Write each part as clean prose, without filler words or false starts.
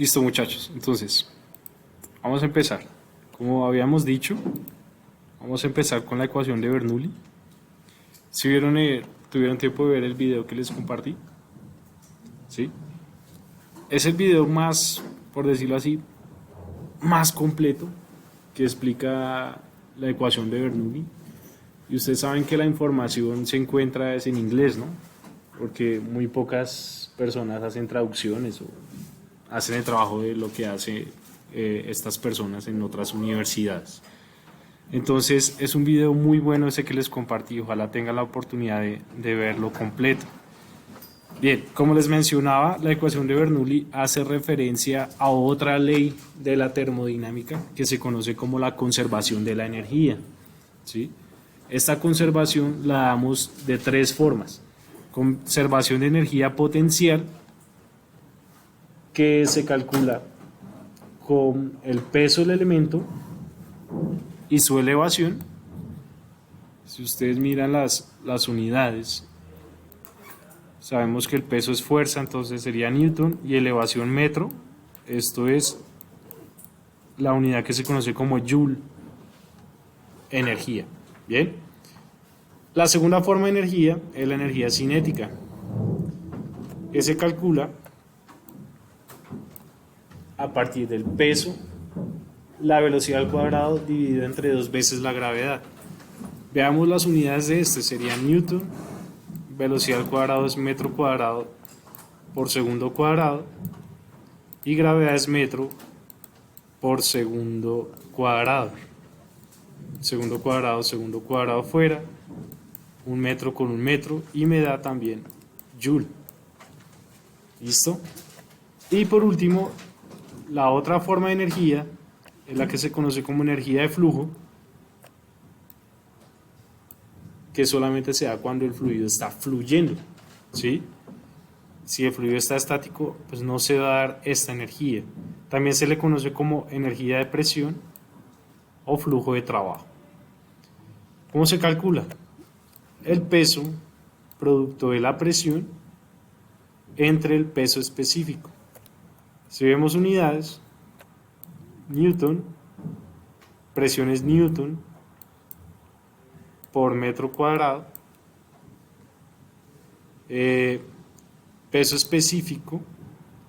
Listo, muchachos. Entonces, vamos a empezar. Como habíamos dicho, vamos a empezar con la ecuación de Bernoulli. Si vieron, tuvieron tiempo de ver el video que les compartí, ¿sí? Es el video más, por decirlo así, más completo que explica la ecuación de Bernoulli. Y ustedes saben que la información se encuentra es en inglés, ¿no? Porque muy pocas personas hacen traducciones o hacen el trabajo de lo que hacen estas personas en otras universidades. Entonces es un video muy bueno ese que les compartí, ojalá tengan la oportunidad de verlo completo. Bien, como les mencionaba, la ecuación de Bernoulli hace referencia a otra ley de la termodinámica que se conoce como la conservación de la energía, ¿sí? Esta conservación la damos de tres formas. Conservación de energía potencial, que se calcula con el peso del elemento y su elevación. Si ustedes miran las unidades, sabemos que el peso es fuerza, entonces sería newton, y elevación metro. Esto es la unidad que se conoce como joule, energía. Bien. La segunda forma de energía es la energía cinética, que se calcula a partir del peso, la velocidad al cuadrado dividido entre 2 veces la gravedad. Veamos las unidades de este, serían newton, velocidad al cuadrado es metro cuadrado por segundo cuadrado, y gravedad es metro por segundo cuadrado. Segundo cuadrado fuera, un metro con un metro, y me da también joule. ¿Listo? Y por último, la otra forma de energía es la que se conoce como energía de flujo, que solamente se da cuando el fluido está fluyendo, ¿sí? Si el fluido está estático, pues no se va a dar esta energía. También se le conoce como energía de presión o flujo de trabajo. ¿Cómo se calcula? El peso producto de la presión entre el peso específico. Si vemos unidades, newton, presión es newton por metro cuadrado, peso específico,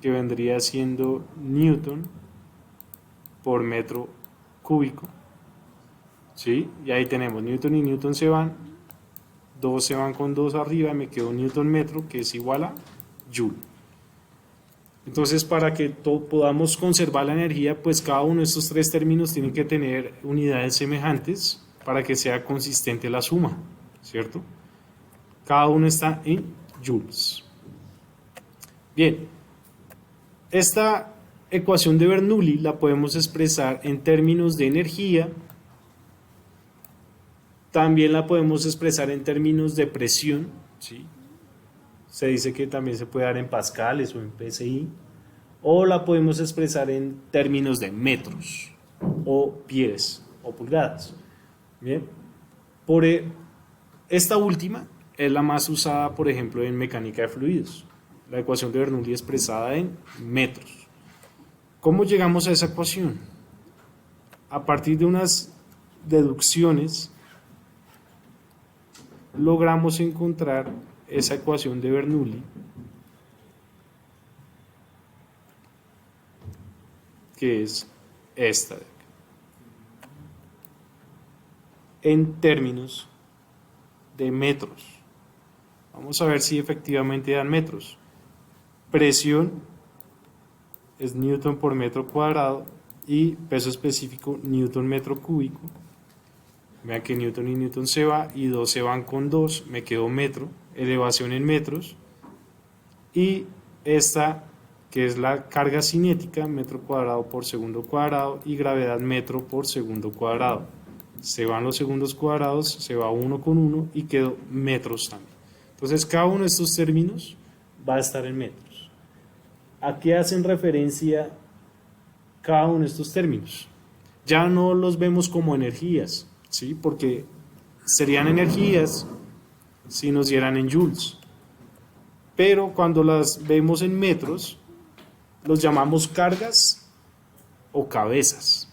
que vendría siendo newton por metro cúbico, ¿sí? Y ahí tenemos newton y newton se van, 2 se van con 2 arriba, me quedó newton metro, que es igual a joule. Entonces, para que podamos conservar la energía, pues cada uno de estos tres términos tiene que tener unidades semejantes para que sea consistente la suma, ¿cierto? Cada uno está en joules. Bien, esta ecuación de Bernoulli la podemos expresar en términos de energía, también la podemos expresar en términos de presión, ¿sí? Se dice que también se puede dar en pascales o en PSI, o la podemos expresar en términos de metros, o pies, o pulgadas. Bien, por esta última es la más usada, por ejemplo, en mecánica de fluidos. La ecuación de Bernoulli expresada en metros. ¿Cómo llegamos a esa ecuación? A partir de unas deducciones, logramos encontrar esa ecuación de Bernoulli, que es esta de acá, en términos de metros. Vamos a ver si efectivamente dan metros. Presión es newton por metro cuadrado y peso específico newton metro cúbico. Vean que newton y newton se va y 2 se van con 2, me quedó metro, elevación en metros, y esta que es la carga cinética, metro cuadrado por segundo cuadrado, y gravedad metro por segundo cuadrado. Se van los segundos cuadrados, se va uno con uno y quedó metros también. Entonces cada uno de estos términos va a estar en metros. ¿A qué hacen referencia cada uno de estos términos? Ya no los vemos como energías, ¿sí? Porque serían energías si nos dieran en joules. Pero cuando las vemos en metros, los llamamos cargas o cabezas.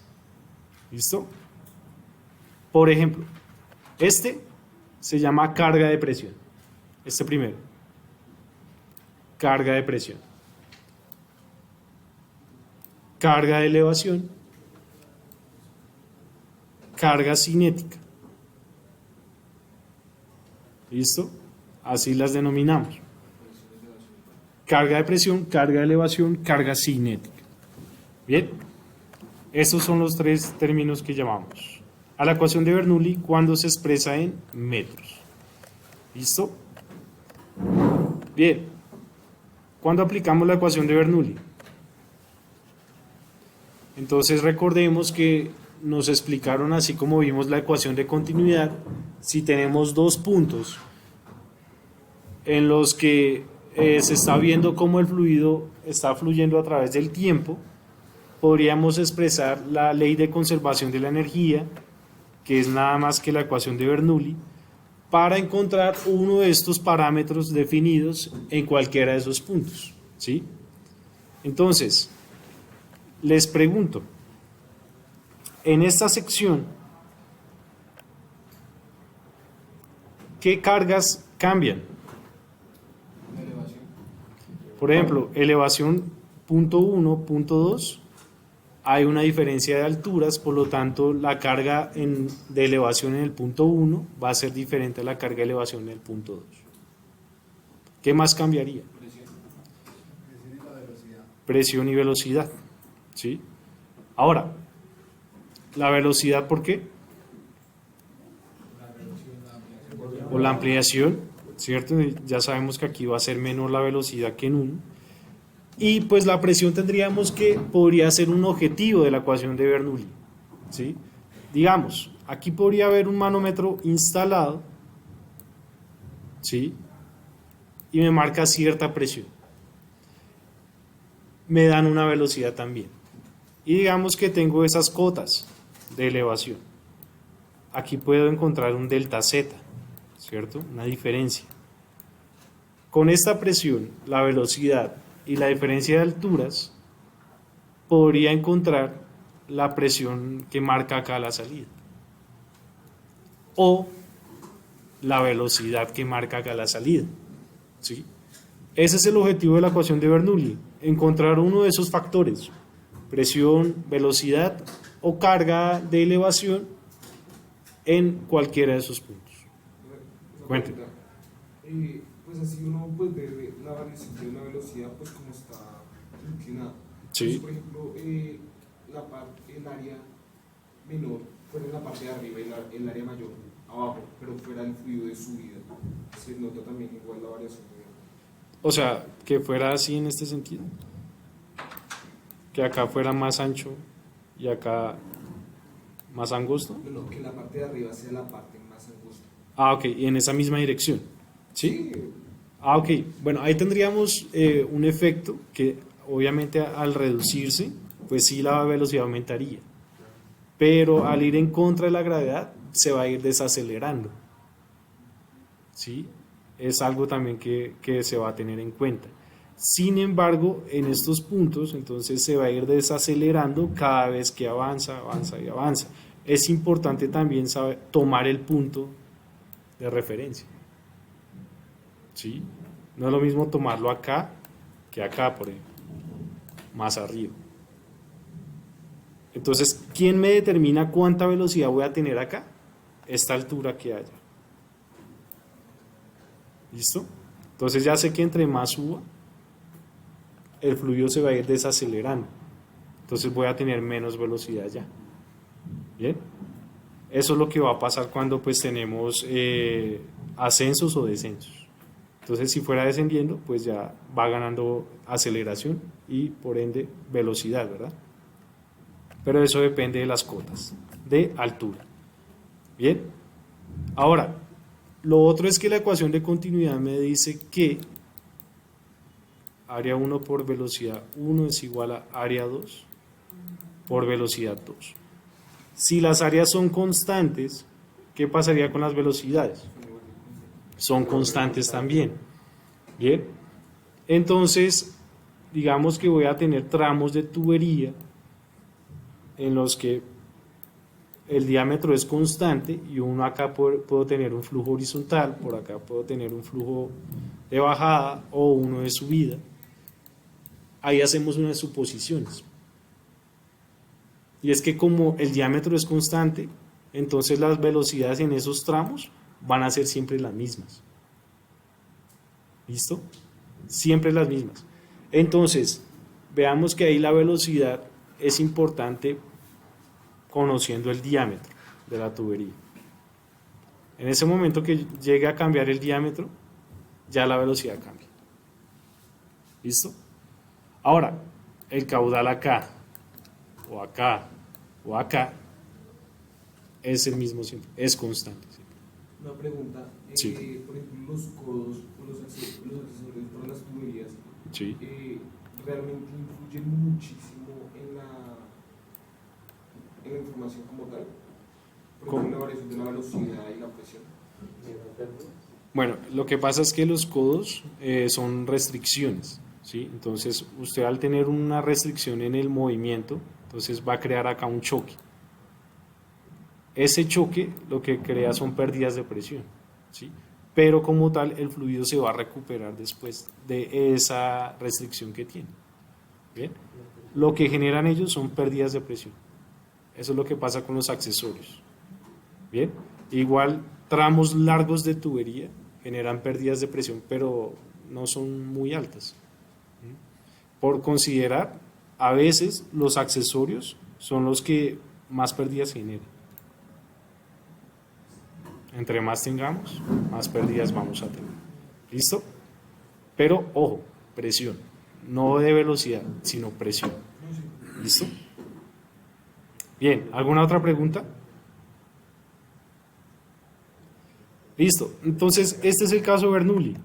¿Listo? Por ejemplo, este se llama carga de presión. Este primero. Carga de presión. Carga de elevación. Carga cinética. ¿Listo? Así las denominamos. Carga de presión, carga de elevación, carga cinética. Bien, estos son los tres términos que llamamos a la ecuación de Bernoulli cuando se expresa en metros. ¿Listo? Bien, ¿cuándo aplicamos la ecuación de Bernoulli? Entonces recordemos que nos explicaron, así como vimos la ecuación de continuidad, si tenemos dos puntos en los que se está viendo cómo el fluido está fluyendo a través del tiempo, podríamos expresar la ley de conservación de la energía, que es nada más que la ecuación de Bernoulli, para encontrar uno de estos parámetros definidos en cualquiera de esos puntos, ¿sí? Entonces, les pregunto, en esta sección, ¿qué cargas cambian? Por ejemplo, elevación punto 1, punto 2, hay una diferencia de alturas, por lo tanto la carga de elevación en el punto 1 va a ser diferente a la carga de elevación en el punto 2. ¿Qué más cambiaría? Presión y velocidad. ¿Sí? Ahora, ¿la velocidad por qué? O la ampliación, ¿cierto? Ya sabemos que aquí va a ser menor la velocidad que en 1. Y pues la presión tendríamos que podría ser un objetivo de la ecuación de Bernoulli, ¿sí? Digamos, aquí podría haber un manómetro instalado, ¿sí? Y me marca cierta presión. Me dan una velocidad también. Y digamos que tengo esas cotas de elevación. Aquí puedo encontrar un delta Z, ¿cierto? Una diferencia. Con esta presión, la velocidad y la diferencia de alturas, podría encontrar la presión que marca acá la salida. O la velocidad que marca acá la salida. ¿Sí? Ese es el objetivo de la ecuación de Bernoulli, encontrar uno de esos factores, presión, velocidad o carga de elevación en cualquiera de esos puntos. Cuénteme. Pues así uno pues ve la variación de la velocidad pues como está inclinada. Sí. Pues, por ejemplo, el área menor fuera en la parte de arriba y el área mayor abajo, pero fuera el fluido de subida. Se nota también igual la variación de... O sea, que fuera así en este sentido. Que acá fuera más ancho y acá más angosto. No, que la parte de arriba sea la parte más angosta. Ah, ok, y en esa misma dirección. ¿Sí? Ah, ok. Bueno, ahí tendríamos un efecto que obviamente al reducirse, pues sí la velocidad aumentaría. Pero al ir en contra de la gravedad, se va a ir desacelerando. ¿Sí? Es algo también que se va a tener en cuenta. Sin embargo, en estos puntos, entonces se va a ir desacelerando cada vez que avanza, avanza y avanza. Es importante también saber tomar el punto de referencia. ¿Sí? No es lo mismo tomarlo acá que acá, por ejemplo, más arriba. Entonces, ¿quién me determina cuánta velocidad voy a tener acá? Esta altura que haya. ¿Listo? Entonces ya sé que entre más suba, el fluido se va a ir desacelerando. Entonces voy a tener menos velocidad ya. ¿Bien? Eso es lo que va a pasar cuando pues tenemos ascensos o descensos. Entonces si fuera descendiendo, pues ya va ganando aceleración y por ende velocidad, ¿verdad? Pero eso depende de las cotas de altura. Bien. Ahora, lo otro es que la ecuación de continuidad me dice que área 1 por velocidad 1 es igual a área 2 por velocidad 2. Si las áreas son constantes, ¿qué pasaría con las velocidades? Son constantes también. Bien. Entonces, digamos que voy a tener tramos de tubería en los que el diámetro es constante y uno acá puedo tener un flujo horizontal, por acá puedo tener un flujo de bajada o uno de subida. Ahí hacemos unas suposiciones. Y es que como el diámetro es constante, entonces las velocidades en esos tramos van a ser siempre las mismas. ¿Listo? Siempre las mismas. Entonces, veamos que ahí la velocidad es importante conociendo el diámetro de la tubería. En ese momento que llegue a cambiar el diámetro, ya la velocidad cambia. ¿Listo? Ahora, el caudal acá, o acá, o acá, es el mismo siempre, es constante. Siempre. Una pregunta, Sí. por ejemplo, los codos o los accesorios para las tuberías, Sí. realmente influyen muchísimo en la información como tal. Por ¿Cómo? ejemplo, la variación de la velocidad y la presión. Bueno, lo que pasa es que los codos son restricciones, ¿sí? Entonces, usted al tener una restricción en el movimiento, entonces va a crear acá un choque. Ese choque lo que crea son pérdidas de presión, ¿sí? Pero como tal, el fluido se va a recuperar después de esa restricción que tiene. ¿Bien? Lo que generan ellos son pérdidas de presión. Eso es lo que pasa con los accesorios. Bien, igual tramos largos de tubería generan pérdidas de presión, pero no son muy altas. Por considerar, a veces los accesorios son los que más pérdidas generan. Entre más tengamos, más pérdidas vamos a tener. ¿Listo? Pero ojo, presión, no de velocidad, sino presión. ¿Listo? Bien, ¿alguna otra pregunta? Listo, entonces este es el caso de Bernoulli.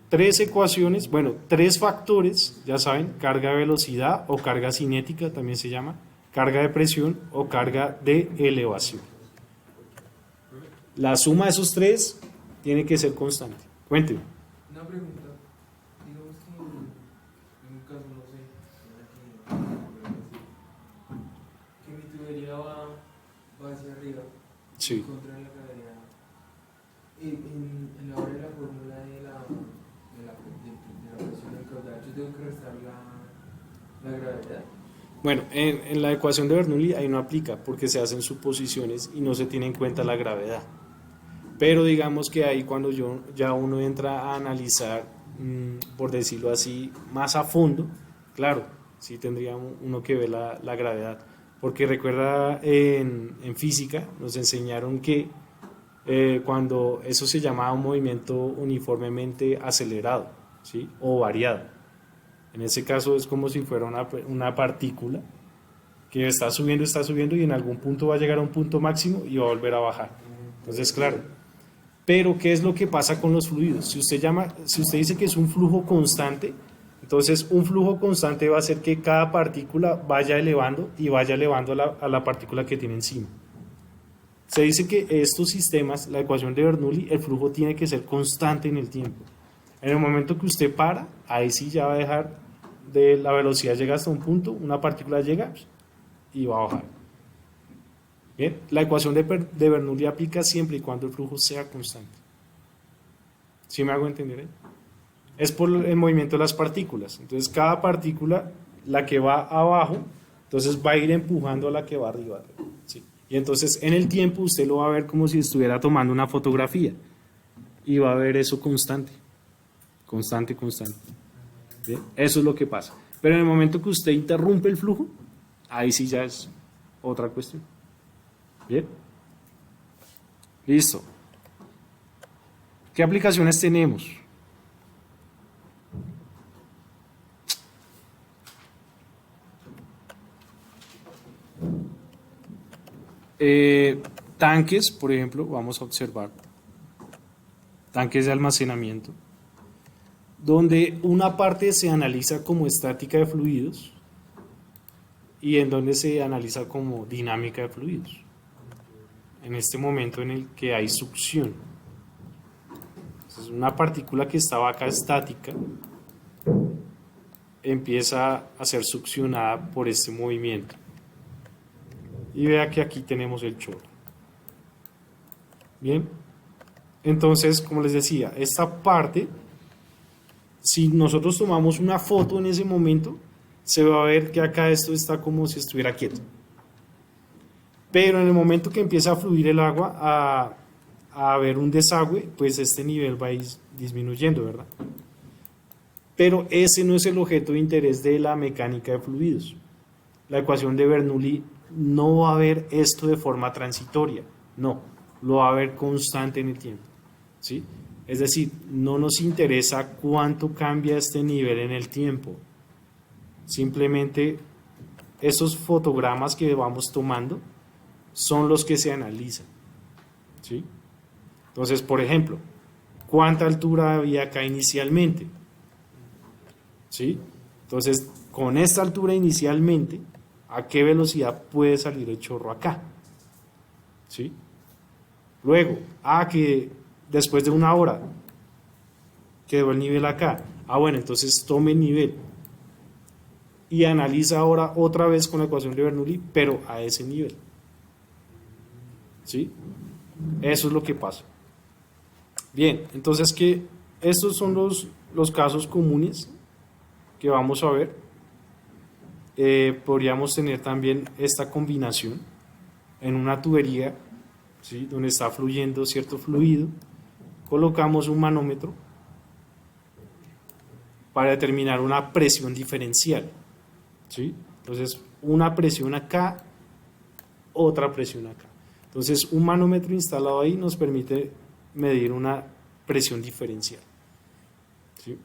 3 ecuaciones, bueno, 3 factores, ya saben, carga de velocidad o carga cinética también se llama, carga de presión o carga de elevación. La suma de esos 3 tiene que ser constante. Cuénteme. Una pregunta, digamos que en un caso, no sé, que mi tubería va hacia arriba, Sí. contra la gravedad. En la hora de la fórmula de la presión del caudal, yo tengo que restar la gravedad. Bueno, en la ecuación de Bernoulli ahí no aplica porque se hacen suposiciones y no se tiene en cuenta la gravedad. Pero digamos que ahí cuando ya uno entra a analizar, por decirlo así, más a fondo, claro, sí tendría uno que ver la gravedad. Porque recuerda, en física nos enseñaron que cuando eso se llamaba un movimiento uniformemente acelerado, ¿sí? O variado. En ese caso es como si fuera una partícula que está subiendo y en algún punto va a llegar a un punto máximo y va a volver a bajar. Entonces, claro. Pero, ¿qué es lo que pasa con los fluidos? Si usted dice que es un flujo constante, entonces un flujo constante va a hacer que cada partícula vaya elevando y vaya elevando a la partícula que tiene encima. Se dice que estos sistemas, la ecuación de Bernoulli, el flujo tiene que ser constante en el tiempo. En el momento que usted para, ahí sí ya va a dejar de la velocidad, llega hasta un punto, una partícula llega y va a bajar. Bien, la ecuación de Bernoulli aplica siempre y cuando el flujo sea constante. ¿Sí me hago entender? Es por el movimiento de las partículas. Entonces, cada partícula, la que va abajo, entonces va a ir empujando a la que va arriba. ¿Sí? Y entonces, en el tiempo, usted lo va a ver como si estuviera tomando una fotografía. Y va a ver eso constante. Constante. ¿Bien? Eso es lo que pasa. Pero en el momento que usted interrumpe el flujo, ahí sí ya es otra cuestión. Bien. Listo. ¿Qué aplicaciones tenemos? Tanques, por ejemplo, vamos a observar. Tanques de almacenamiento, donde una parte se analiza como estática de fluidos y en donde se analiza como dinámica de fluidos. En este momento en el que hay succión. Entonces, una partícula que estaba acá estática, empieza a ser succionada por este movimiento. Y vea que aquí tenemos el chorro. Bien, entonces, como les decía, esta parte, si nosotros tomamos una foto en ese momento, se va a ver que acá esto está como si estuviera quieto. Pero en el momento que empieza a fluir el agua, a haber un desagüe, pues este nivel va a ir disminuyendo, ¿verdad? Pero ese no es el objeto de interés de la mecánica de fluidos. La ecuación de Bernoulli no va a ver esto de forma transitoria, no, lo va a ver constante en el tiempo, ¿sí? Es decir, no nos interesa cuánto cambia este nivel en el tiempo, simplemente esos fotogramas que vamos tomando son los que se analizan, ¿sí? Entonces, por ejemplo, ¿cuánta altura había acá inicialmente? ¿Sí? Entonces, con esta altura inicialmente, ¿a qué velocidad puede salir el chorro acá? ¿Sí? Luego, que después de una hora quedó el nivel acá. Bueno, entonces tome el nivel y analiza ahora otra vez con la ecuación de Bernoulli, pero a ese nivel. ¿Sí? Eso es lo que pasa. Bien, entonces que estos son los casos comunes que vamos a ver. Podríamos tener también esta combinación en una tubería, ¿sí?, donde está fluyendo cierto fluido, colocamos un manómetro para determinar una presión diferencial, ¿sí? Entonces una presión acá, otra presión acá. Entonces un manómetro instalado ahí nos permite medir una presión diferencial, ¿sí?,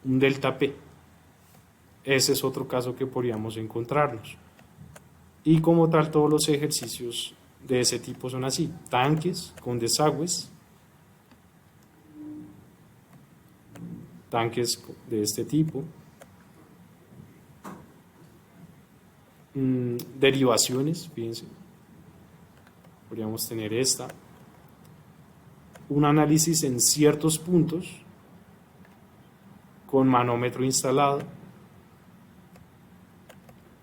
un delta P. Ese es otro caso que podríamos encontrarnos. Y como tal, todos los ejercicios de ese tipo son así: tanques con desagües, tanques de este tipo, derivaciones, fíjense, podríamos tener esta, un análisis en ciertos puntos con manómetro instalado,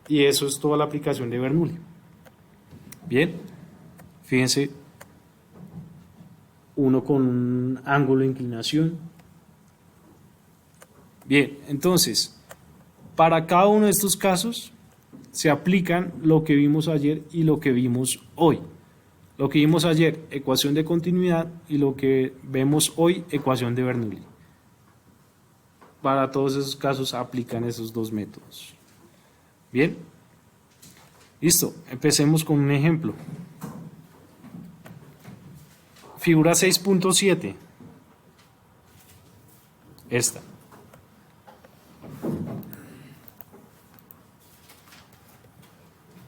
y eso es toda la aplicación de Bernoulli. Bien, fíjense, uno con un ángulo de inclinación. Bien, entonces, para cada uno de estos casos se aplican lo que vimos ayer y lo que vimos hoy. Lo que vimos ayer, ecuación de continuidad, y lo que vemos hoy, ecuación de Bernoulli. Para todos esos casos aplican esos dos métodos. Bien, listo, empecemos con un ejemplo. Figura 6.7. Esta.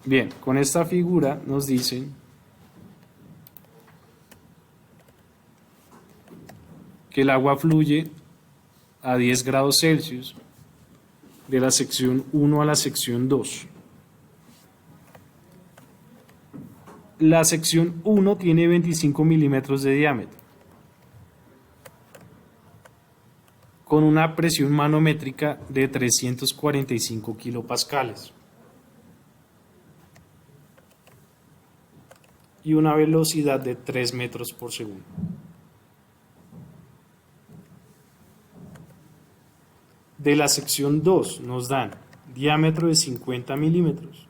Bien, con esta figura nos dicen que el agua fluye a 10 grados Celsius de la sección 1 a la sección 2. La sección 1 tiene 25 milímetros de diámetro, con una presión manométrica de 345 kilopascales y una velocidad de 3 metros por segundo. De la sección 2 nos dan diámetro de 50 milímetros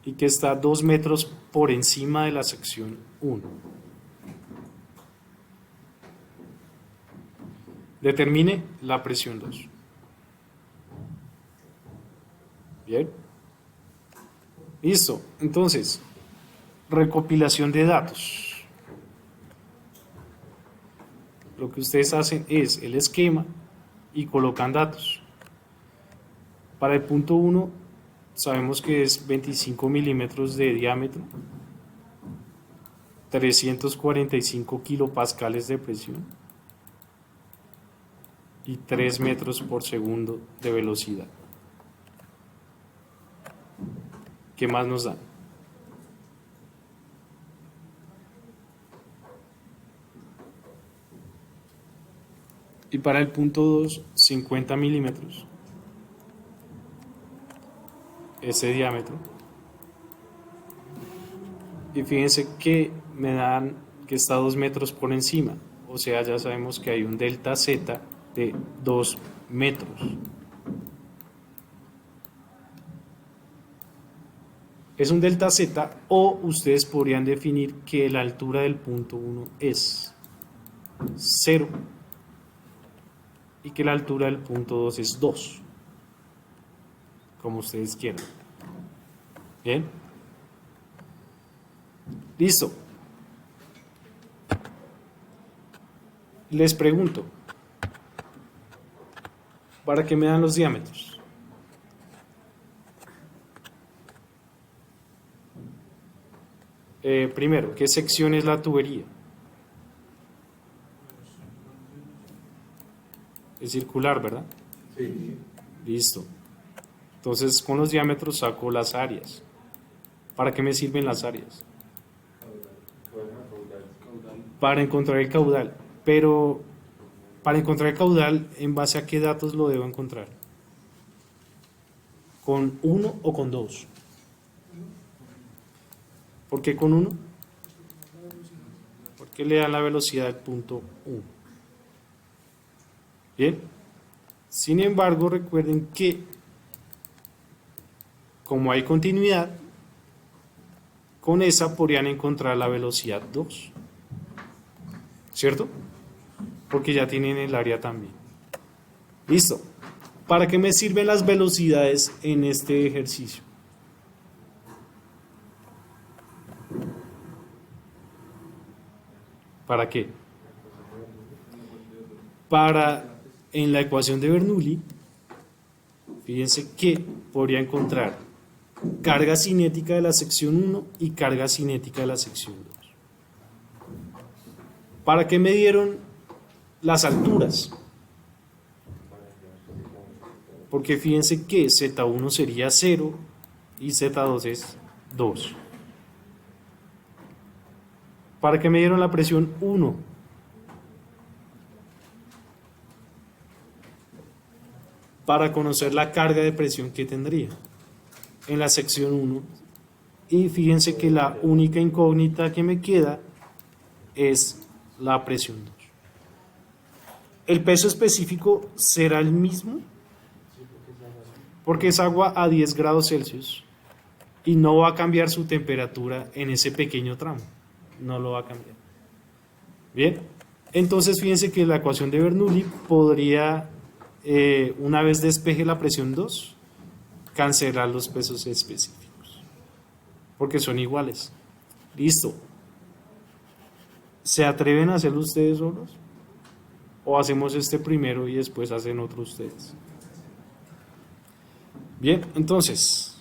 y que está 2 metros por encima de la sección 1. Determine la presión 2. Bien. Listo. Entonces, recopilación de datos. Lo que ustedes hacen es el esquema y colocan datos. Para el punto 1 sabemos que es 25 milímetros de diámetro, 345 kilopascales de presión y 3 metros por segundo de velocidad. ¿Qué más nos dan? Y para el punto 2, 50 milímetros. Ese diámetro. Y fíjense que me dan que está 2 metros por encima. O sea, ya sabemos que hay un delta Z de 2 metros. Es un delta Z, o ustedes podrían definir que la altura del punto 1 es 0 y que la altura del punto 2 es 2, como ustedes quieran. Bien, listo. Les pregunto, ¿para qué me dan los diámetros? Primero, ¿qué sección es la tubería? Es circular, ¿verdad? Sí. Listo. Entonces, con los diámetros saco las áreas. ¿Para qué me sirven las áreas? Para encontrar el caudal. Pero, para encontrar el caudal, ¿en base a qué datos lo debo encontrar? ¿Con 1 o con 2? ¿Por qué con 1? Porque le dan la velocidad al punto 1. Bien. Sin embargo, recuerden que como hay continuidad, con esa podrían encontrar la velocidad 2. ¿Cierto? Porque ya tienen el área también. Listo. ¿Para qué me sirven las velocidades en este ejercicio? ¿Para qué? Para, en la ecuación de Bernoulli, fíjense que podría encontrar carga cinética de la sección 1 y carga cinética de la sección 2. ¿Para qué me dieron las alturas? Porque fíjense que Z1 sería 0 y Z2 es 2. ¿Para qué me dieron la presión 1? Para conocer la carga de presión que tendría en la sección 1. Y fíjense que la única incógnita que me queda es la presión 2. ¿El peso específico será el mismo? Porque es agua a 10 grados Celsius y no va a cambiar su temperatura en ese pequeño tramo. No lo va a cambiar. Bien, entonces fíjense que la ecuación de Bernoulli podría, una vez despeje la presión 2, cancelar los pesos específicos, porque son iguales. Listo. ¿Se atreven a hacerlo ustedes solos? ¿O hacemos este primero y después hacen otro ustedes? Bien, entonces,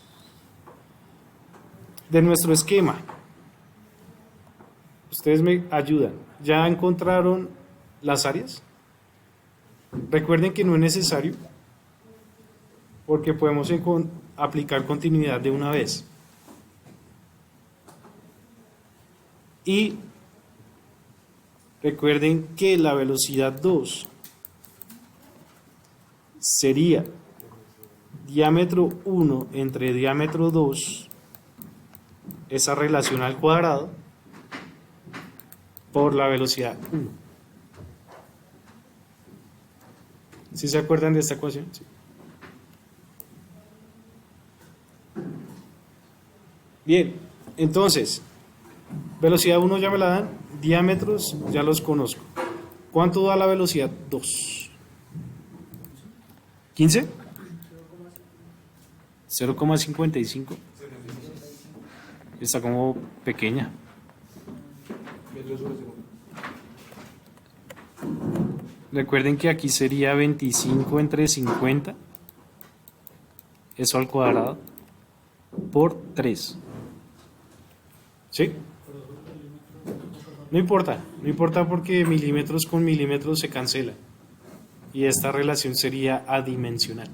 de nuestro esquema, ustedes me ayudan. ¿Ya encontraron las áreas? Recuerden que no es necesario, porque podemos aplicar continuidad de una vez. Y recuerden que la velocidad 2 sería diámetro 1 entre diámetro 2, esa relación al cuadrado, por la velocidad 1. ¿Sí se acuerdan de esta ecuación? Sí. Bien, entonces, velocidad 1 ya me la dan, diámetros ya los conozco. ¿Cuánto da la velocidad 2? ¿15? 0,55. Está como pequeña. Metros sobre segundo. Recuerden que aquí sería 25 entre 50, eso al cuadrado, por 3. ¿Sí? No importa porque milímetros con milímetros se cancela. Y esta relación sería adimensional.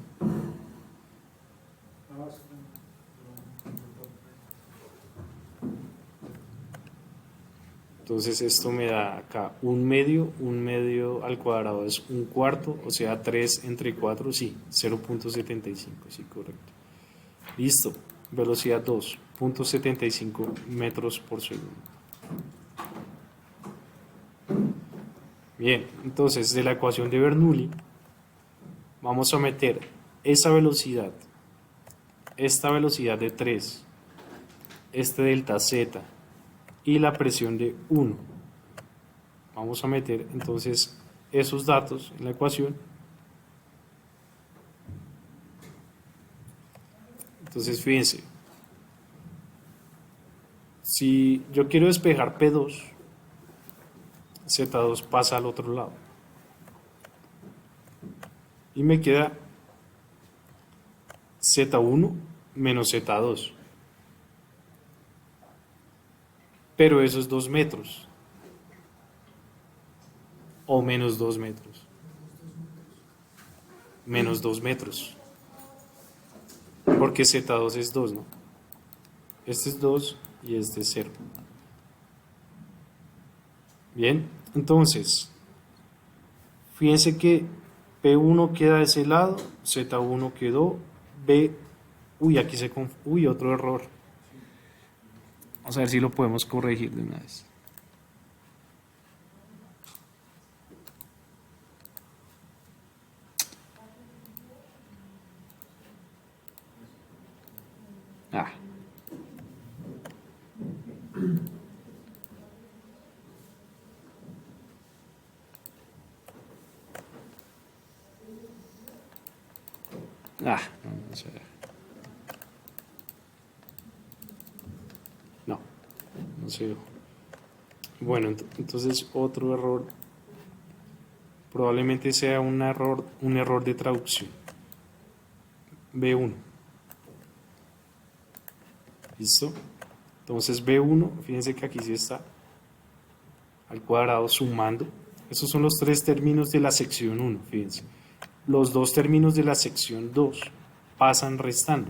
Entonces esto me da acá un medio al cuadrado es un cuarto, o sea 3 entre 4, sí, 0.75, sí, correcto. Listo, velocidad 2.75 metros por segundo. Bien, entonces de la ecuación de Bernoulli vamos a meter esa velocidad, esta velocidad de 3, este delta z y la presión de 1. Vamos a meter entonces esos datos en la ecuación. Entonces fíjense, si yo quiero despejar P2, Z2 pasa al otro lado. Y me queda Z1 menos Z2. Pero eso es 2 metros. O menos 2 metros. Menos 2 metros. Porque Z2 es 2, ¿no? Este es 2 y este es 0. Bien, entonces, fíjense que P1 queda de ese lado, Z1 quedó, B, uy, aquí uy, otro error. Vamos a ver si lo podemos corregir de una vez. Ah. No sé. No sé. Bueno, entonces otro error. Probablemente sea un error de traducción. B1. ¿Listo? Entonces B1, fíjense que aquí sí está al cuadrado sumando. Esos son los 3 términos de la sección 1, fíjense. Los 2 términos de la sección 2 pasan restando.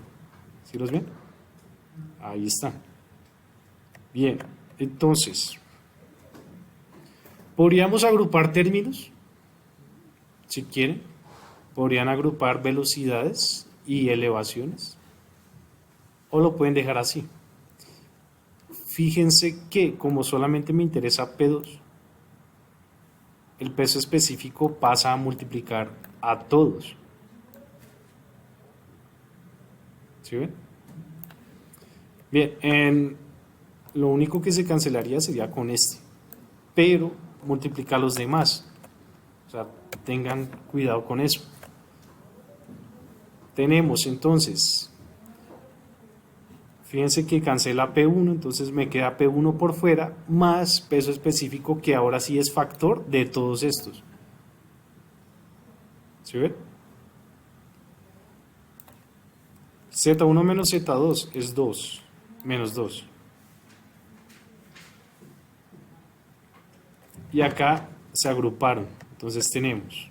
¿Sí los ven? Ahí están. Bien, entonces, ¿podríamos agrupar términos? Si quieren, podrían agrupar velocidades y elevaciones. O lo pueden dejar así. Fíjense que como solamente me interesa P2, el peso específico pasa a multiplicar a todos. ¿Sí ven? Bien, lo único que se cancelaría sería con este, pero multiplica a los demás. O sea, tengan cuidado con eso. Tenemos entonces, fíjense que cancela P1, entonces me queda P1 por fuera, más peso específico que ahora sí es factor de todos estos. ¿Sí ven? Z1 menos Z2 es 2, menos 2. Y acá se agruparon, entonces tenemos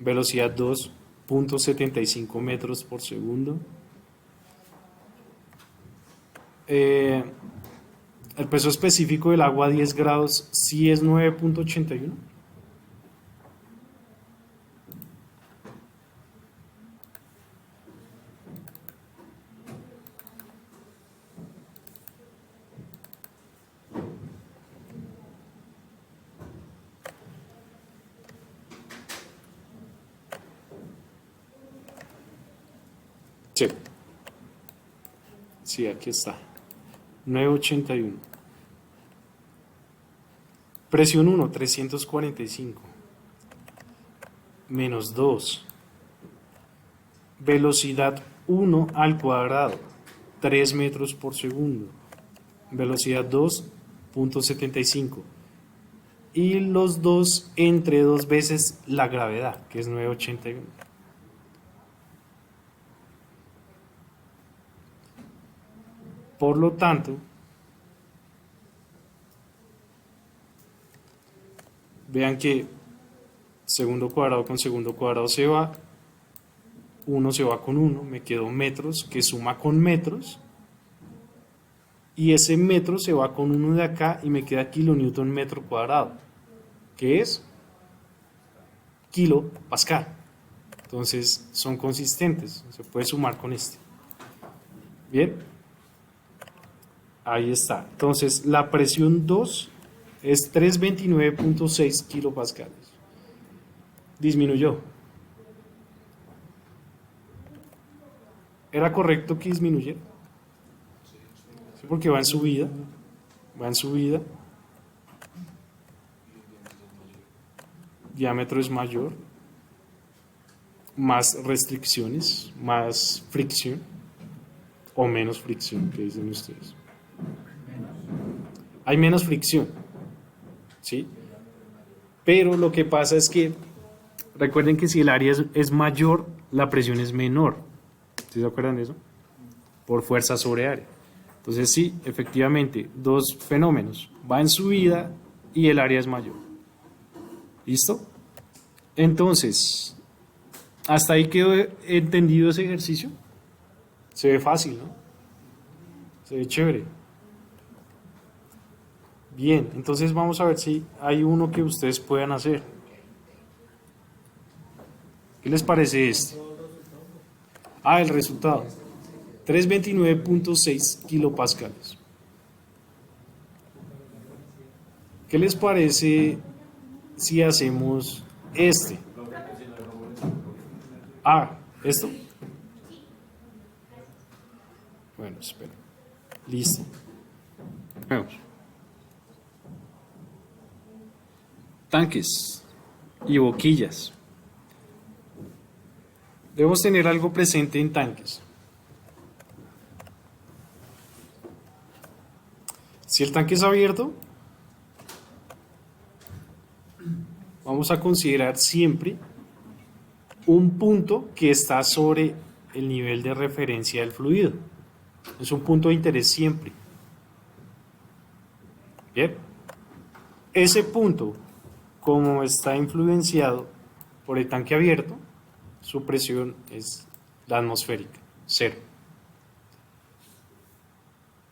velocidad 2.75 metros por segundo. El peso específico del agua a 10 grados sí es 9.81. Sí. Sí, aquí está. 981. Presión 1, 345. Menos 2. Velocidad 1 al cuadrado. 3 metros por segundo. Velocidad 2.75. Y los dos entre 2 veces la gravedad, que es 981. Por lo tanto, vean que segundo cuadrado con segundo cuadrado se va, 1 se va con 1, me quedo metros, que suma con metros, y ese metro se va con uno de acá y me queda kilonewton metro cuadrado, que es kilopascal. Entonces son consistentes, se puede sumar con este. Bien, ahí está. Entonces la presión 2 es 329.6 kilopascales. Disminuyó. ¿Era correcto que disminuyera? Sí, porque va en subida. Va en subida. Diámetro es mayor. Más restricciones, más fricción. O menos fricción, ¿qué dicen ustedes? Hay menos fricción. ¿Sí? Pero lo que pasa es que, recuerden que si el área es mayor, la presión es menor. ¿Sí se acuerdan de eso? Por fuerza sobre área. Entonces sí, efectivamente, dos fenómenos. Va en subida y el área es mayor. ¿Listo? Entonces, ¿hasta ahí quedó entendido ese ejercicio? Se ve fácil, ¿no? Se ve chévere. Bien, entonces vamos a ver si hay uno que ustedes puedan hacer. ¿Qué les parece este? Ah, el resultado. 329.6 kilopascales. ¿Qué les parece si hacemos este? Ah, ¿esto? Bueno, espera. Listo. Vamos. Tanques y boquillas. Debemos tener algo presente en tanques. Si el tanque es abierto, vamos a considerar siempre un punto que está sobre el nivel de referencia del fluido. Es un punto de interés siempre. Bien. Ese punto, como está influenciado por el tanque abierto, su presión es la atmosférica, 0.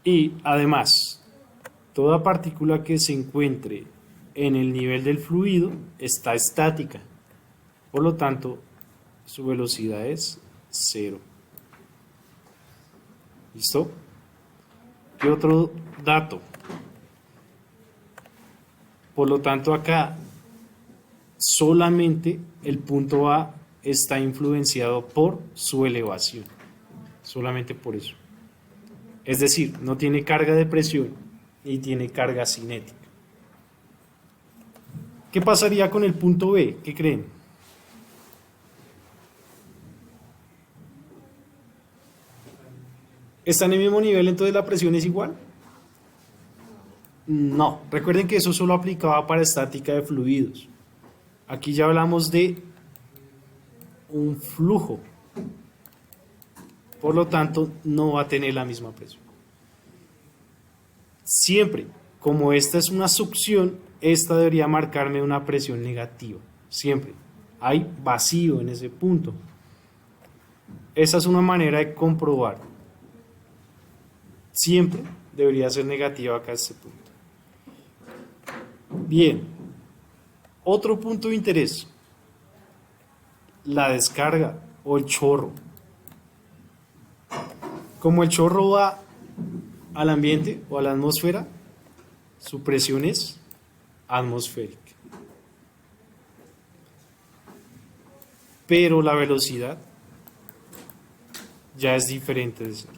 Y además, toda partícula que se encuentre en el nivel del fluido está estática. Por lo tanto, su velocidad es 0. ¿Listo? ¿Qué otro dato? Por lo tanto, acá solamente el punto A está influenciado por su elevación. Solamente por eso. Es decir, no tiene carga de presión ni tiene carga cinética. ¿Qué pasaría con el punto B? ¿Qué creen? ¿Está en el mismo nivel, entonces la presión es igual? No, recuerden que eso solo aplicaba para estática de fluidos. Aquí ya hablamos de un flujo. Por lo tanto, no va a tener la misma presión. Siempre, como esta es una succión, esta debería marcarme una presión negativa. Siempre. Hay vacío en ese punto. Esa es una manera de comprobar. Siempre debería ser negativa acá este punto. Bien. Otro punto de interés. La descarga o el chorro. Como el chorro va al ambiente o a la atmósfera, su presión es atmosférica. Pero la velocidad ya es diferente de cero.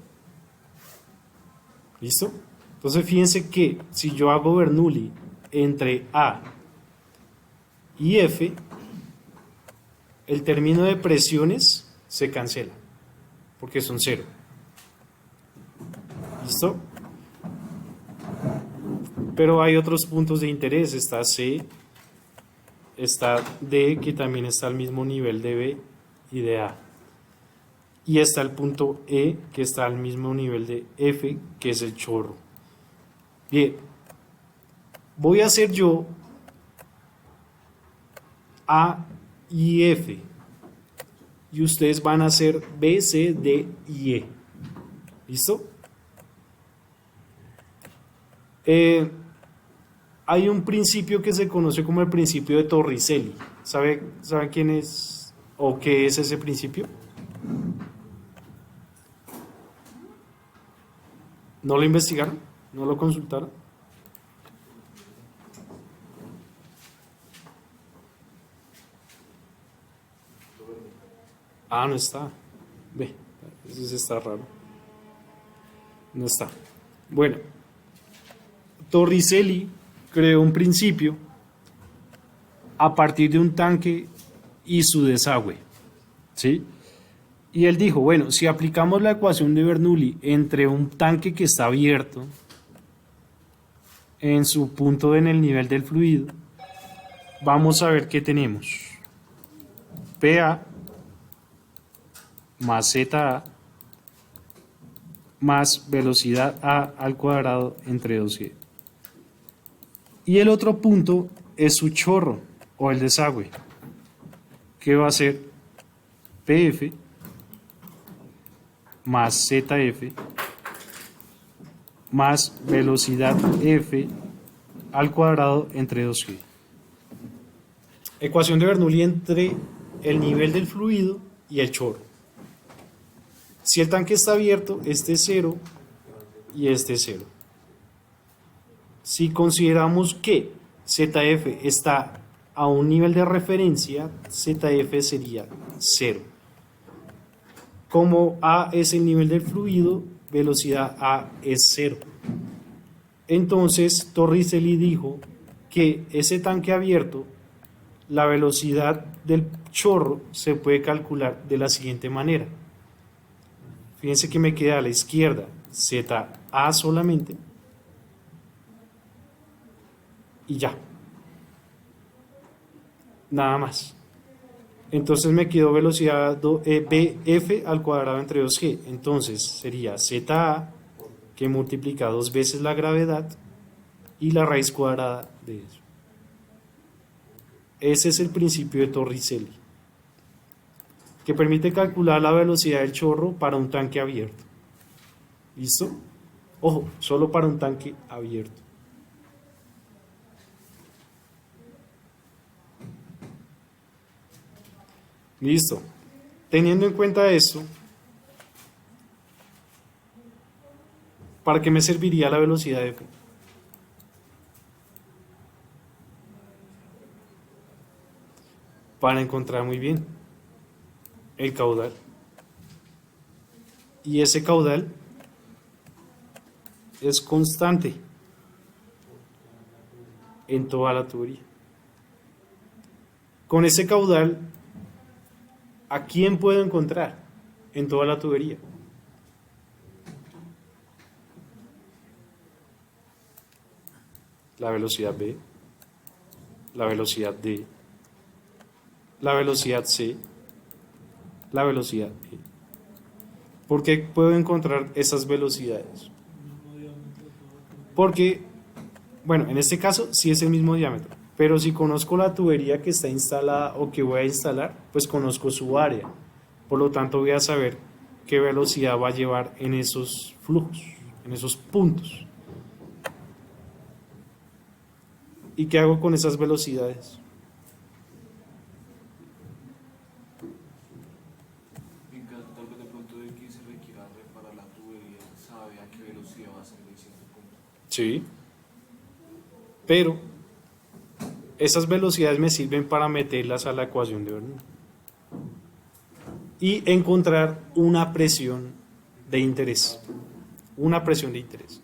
¿Listo? Entonces fíjense que si yo hago Bernoulli entre A y F, el término de presiones se cancela, porque son 0. ¿Listo? Pero hay otros puntos de interés. Está C, está D, que también está al mismo nivel de B y de A. Y está el punto E, que está al mismo nivel de F, que es el chorro. Bien, voy a hacer yo A y F, y ustedes van a hacer B, C, D y E. ¿Listo? Eh, Hay un principio que se conoce como el principio de Torricelli. ¿Saben quién es o qué es ese principio? ¿No lo investigaron? ¿No lo consultaron? Ah, no está. Ve, eso sí está raro. No está. Bueno, Torricelli creó un principio a partir de un tanque y su desagüe, ¿sí? Y él dijo, bueno, si aplicamos la ecuación de Bernoulli entre un tanque que está abierto en su punto en el nivel del fluido, vamos a ver qué tenemos. PA más ZA más velocidad A al cuadrado entre 2G. Y el otro punto es su chorro o el desagüe, que va a ser PF más ZF más velocidad F al cuadrado entre 2G. Ecuación de Bernoulli entre el nivel del fluido y el chorro. Si el tanque está abierto, este es 0 y este es 0. Si consideramos que ZF está a un nivel de referencia, ZF sería 0. Como A es el nivel del fluido, velocidad A es 0. Entonces, Torricelli dijo que ese tanque abierto, la velocidad del chorro se puede calcular de la siguiente manera. Fíjense que me queda a la izquierda ZA solamente y ya. Nada más. Entonces me quedó velocidad BF al cuadrado entre 2G. Entonces sería ZA que multiplica 2 veces la gravedad y la raíz cuadrada de eso. Ese es el principio de Torricelli, que permite calcular la velocidad del chorro para un tanque abierto. ¿Listo? Ojo, solo para un tanque abierto. Listo. Teniendo en cuenta esto, ¿para qué me serviría la velocidad de F? Para encontrar muy bien el caudal. Y ese caudal es constante en toda la tubería. Con ese caudal, ¿a quién puedo encontrar en toda la tubería? La velocidad B, la velocidad D, la velocidad C, la velocidad E. ¿Por qué puedo encontrar esas velocidades? Porque, bueno, en este caso sí es el mismo diámetro, pero si conozco la tubería que está instalada o que voy a instalar, pues conozco su área. Por lo tanto, voy a saber qué velocidad va a llevar en esos flujos, en esos puntos. ¿Y qué hago con esas velocidades? Tal vez de pronto de que se requiera reparar la tubería, sabe a qué velocidad va a ser de cierto punto. Sí, pero esas velocidades me sirven para meterlas a la ecuación de Bernoulli y encontrar una presión de interés. Una presión de interés.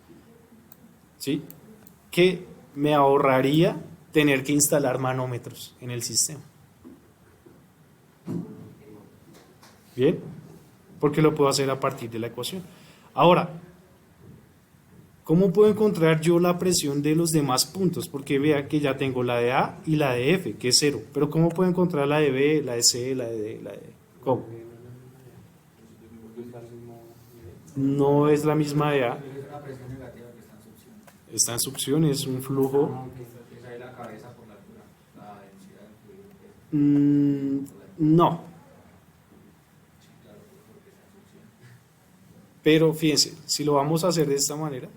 ¿Sí? Que me ahorraría tener que instalar manómetros en el sistema. Bien, porque lo puedo hacer a partir de la ecuación. Ahora, ¿cómo puedo encontrar yo la presión de los demás puntos? Porque vea que ya tengo la de A y la de F, que es 0. Pero ¿cómo puedo encontrar la de B, la de C, la de D, la de E? ¿Cómo? No es la misma de A. Está en succión, es un flujo. No. Pero fíjense, si lo vamos a hacer de esta manera,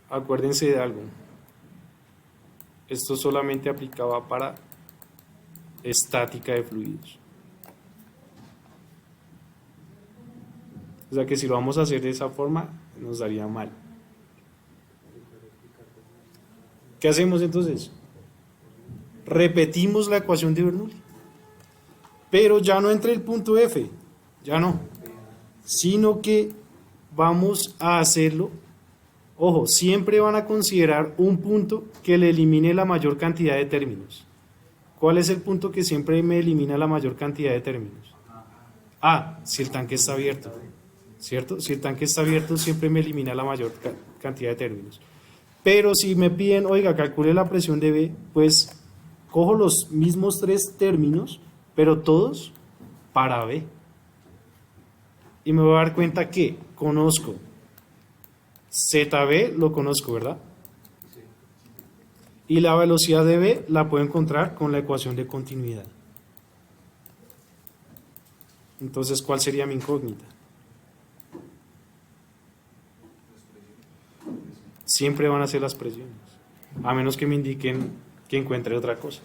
acuérdense de algo. Esto solamente aplicaba para estática de fluidos. O sea que si lo vamos a hacer de esa forma, nos daría mal. ¿Qué hacemos entonces? Repetimos la ecuación de Bernoulli. Pero ya no entre el punto F, ya no. Sino que vamos a hacerlo. Ojo, siempre van a considerar un punto que le elimine la mayor cantidad de términos. ¿Cuál es el punto que siempre me elimina la mayor cantidad de términos? A, si el tanque está abierto. ¿Cierto? Si el tanque está abierto, siempre me elimina la mayor cantidad de términos. Pero si me piden, oiga, calcule la presión de B, pues cojo los mismos 3 términos, pero todos para B. Y me voy a dar cuenta que conozco ZB, lo conozco, ¿verdad? Y la velocidad de B la puedo encontrar con la ecuación de continuidad. Entonces, ¿cuál sería mi incógnita? Siempre van a ser las presiones, a menos que me indiquen que encuentre otra cosa.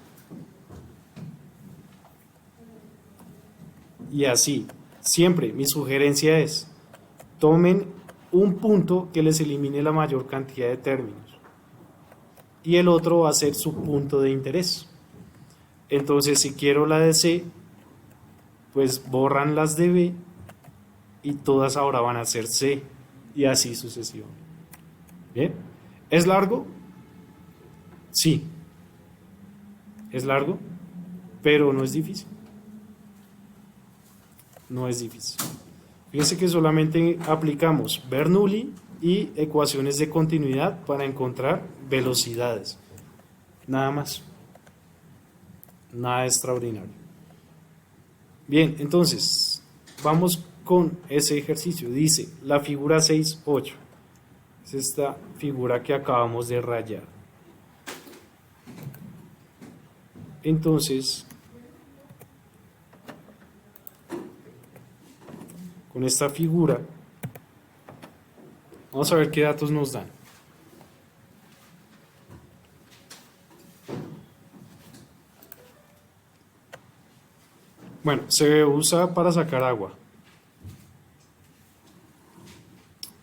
Y así, siempre mi sugerencia es, tomen un punto que les elimine la mayor cantidad de términos y el otro va a ser su punto de interés. Entonces, si quiero la de C, pues borran las de B y todas ahora van a ser C y así sucesivamente. ¿Bien? ¿Es largo? Sí. ¿Es largo? Pero no es difícil. No es difícil. Fíjense que solamente aplicamos Bernoulli y ecuaciones de continuidad para encontrar velocidades. Nada más. Nada extraordinario. Bien, entonces, vamos con ese ejercicio. Dice la figura 6.8. Es esta figura que acabamos de rayar. Entonces, con esta figura, vamos a ver qué datos nos dan. Bueno, se usa para sacar agua.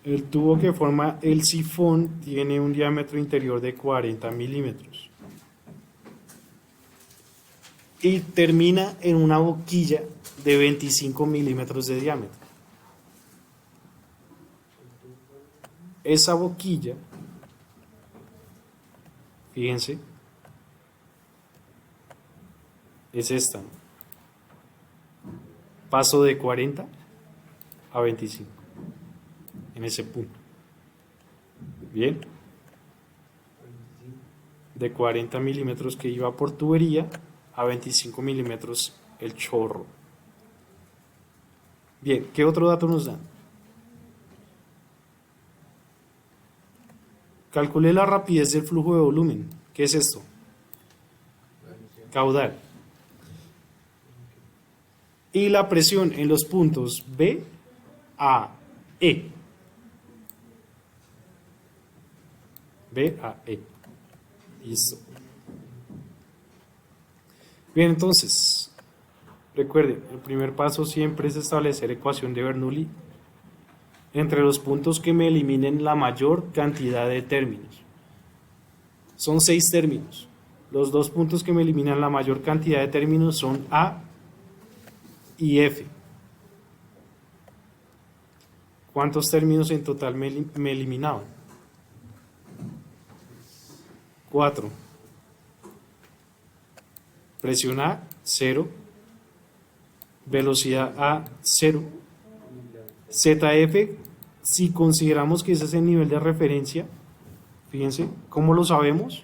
El tubo que forma el sifón tiene un diámetro interior de 40 milímetros y termina en una boquilla de 25 milímetros de diámetro. Esa boquilla, fíjense, es esta, ¿no? Paso de 40 a 25 en ese punto. Bien, de 40 milímetros que iba por tubería a 25 milímetros el chorro. Bien, ¿qué otro dato nos dan? Calculé la rapidez del flujo de volumen. ¿Qué es esto? Caudal. Y la presión en los puntos B a E. B a E. Listo. Bien, entonces, recuerden, el primer paso siempre es establecer ecuación de Bernoulli entre los puntos que me eliminen la mayor cantidad de términos. Son 6 términos. Los 2 puntos que me eliminan la mayor cantidad de términos son A y F. ¿Cuántos términos en total me eliminaban? 4. Presión A, 0. Velocidad A, 0. ZF, si consideramos que ese es el nivel de referencia, fíjense, ¿cómo lo sabemos?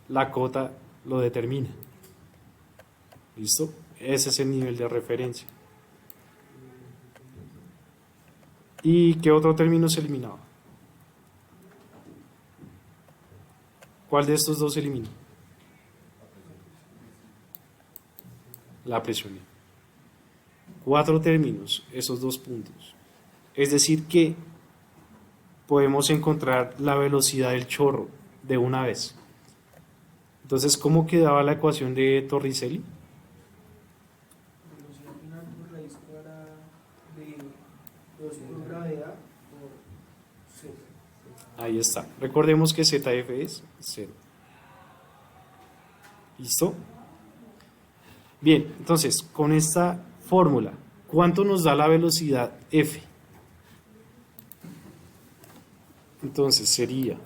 La cota lo determina. ¿Listo? Ese es el nivel de referencia. ¿Y qué otro término se eliminaba? ¿Cuál de estos dos se elimina? La presión. 4 términos, esos 2 puntos. Es decir que podemos encontrar la velocidad del chorro de una vez. Entonces, ¿cómo quedaba la ecuación de Torricelli? Velocidad final por raíz cuadrada de 2 por gravedad por z. Ahí está. Recordemos que ZF es 0. ¿Listo? Bien, entonces, con esta fórmula, ¿cuánto nos da la velocidad F? Entonces sería